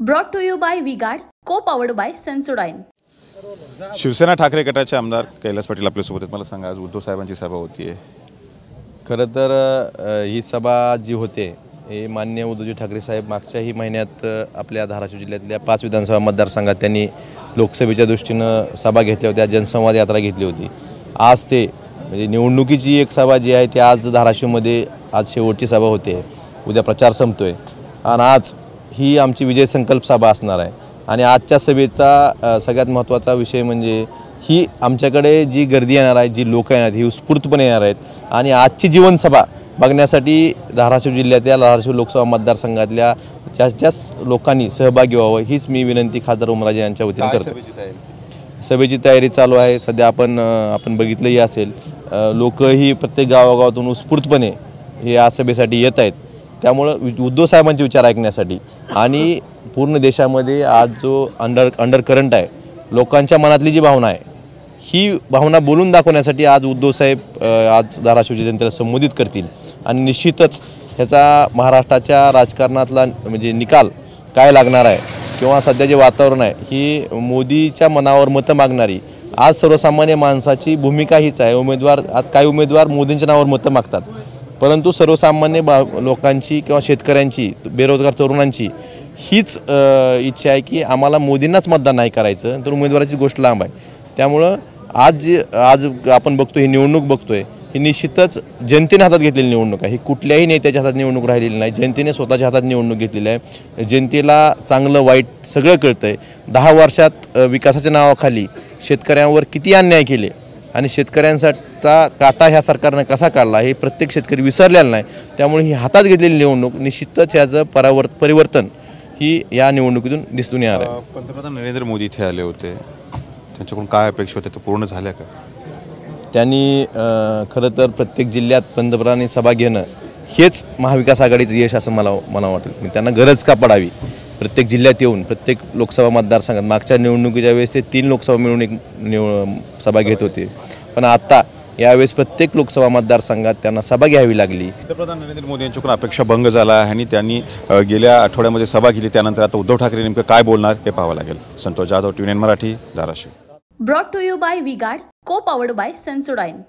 Brought to you by V-Guard, co-powered by Sensodyne. Shiv Sena Thackeray गटाचे आमदार कैलास पाटील आपल्यासोबत आहेत। मला सांगा, आज उद्धव साहेबांची सभा होतीये। खरं तर ही सभा जी होते हे माननीय उद्धवजी ठाकरे साहेब मागच्याही महिन्यात आपल्या धाराशिव जिल्ह्यातल्या 5 विधानसभा मतदारसंघात त्यांनी लोकसभेच्या दृष्टीनं सभा घेतल्या होत्या, जनसंवाद यात्रा घेतली होती। आज ते म्हणजे निवडणुकीची एक सभा जी आहे ती आज धाराशिवमध्ये आज शेवटची सभा होते। उद्या प्रचार संपतोय आणि आज ही आमची विजय संकल्प सभा असणार आहे। आणि आजच्या सभेचा सगळ्यात महत्त्वाचा विषय म्हणजे ही आमच्याकडे जी गर्दी येणार आहे, जी लोक येणार आहेत, ही उत्स्फूर्तपणे येणार आहेत आणि आजची जीवनसभा बघण्यासाठी धाराशिव जिल्ह्यातल्या धाराशिव लोकसभा मतदारसंघातल्या जास्तीत जास्त लोकांनी सहभागी व्हावं हीच मी विनंती खासदार उमराजे यांच्या वतीने करतो। सभेची तयारी चालू आहे सध्या। आपण बघितलंही असेल, लोकही प्रत्येक गावागावातून उत्स्फूर्तपणे हे या सभेसाठी येत आहेत। त्यामुळं उद्धव साहेबांचे विचार ऐकण्यासाठी आणि पूर्ण देशामध्ये आज जो अंडर करंट आहे, लोकांच्या मनातली जी भावना आहे, ही भावना बोलून दाखवण्यासाठी आज उद्धव साहेब आज धाराशिवच्या जनतेला संबोधित करतील आणि निश्चितच ह्याचा महाराष्ट्राच्या राजकारणातला म्हणजे निकाल काय लागणार आहे किंवा सध्या जे वातावरण आहे ही मोदीच्या मनावर मतं मागणारी आज सर्वसामान्य माणसाची भूमिका हीच आहे। आज काही उमेदवार मोदींच्या नावावर मतं मागतात, परंतु सर्वसामान्य लोकांची किंवा शेतकऱ्यांची, बेरोजगार तरुणांची हीच इच्छा आहे की आम्हाला मोदींनाच मतदान नाही करायचं, तर उमेदवाराची गोष्ट लांब आहे। त्यामुळं आज आपण बघतो, ही निवडणूक बघतोय, ही निश्चितच जनतेने हातात घेतलेली निवडणूक आहे। ही कुठल्याही नेत्याच्या हातात निवडणूक राहिलेली नाही, जनतेने स्वतःच्या हातात निवडणूक घेतलेली आहे। जनतेला चांगलं वाईट सगळं कळतंय। 10 वर्षात विकासाच्या नावाखाली शेतकऱ्यांवर किती अन्याय केले आणि शेतकऱ्यांचा काटा ह्या सरकारने कसा काढला हे प्रत्येक शेतकरी विसरलेला नाही। त्यामुळे ही हातात घेतलेली निवडणूक निश्चितच याचं परिवर्तन ही या निवडणुकीतून दिसून येणार आहे। पंतप्रधान नरेंद्र मोदी इथे आले होते, त्यांच्याकडून काय अपेक्षा होत्या, ते पूर्ण झाल्या का? त्यांनी खरं तर प्रत्येक जिल्ह्यात पंतप्रधानांनी सभा घेणं हेच महाविकास आघाडीचं यश असं मला वाटतं। त्यांना गरज का पडावी प्रत्येक जिल्ह्यात येऊन, प्रत्येक लोकसभा मतदारसंघात? मागच्या निवडणुकीच्या वेळेस ते 3 लोकसभा मिळून एक सभा घेत होते, पण आता यावेळेस प्रत्येक लोकसभा मतदारसंघात त्यांना सभा घ्यावी लागली। पंतप्रधान नरेंद्र मोदी यांच्याकडून अपेक्षा भंग झाला आहे आणि त्यांनी गेल्या आठवड्यामध्ये सभा केली, त्यानंतर आता उद्धव ठाकरे नेमकं काय बोलणार हे पाहावं लागेल। Santosh Jadhav, TVN Marathi, Dharashiv. Brought to you by V-Guard, co-powered by Sensodyne.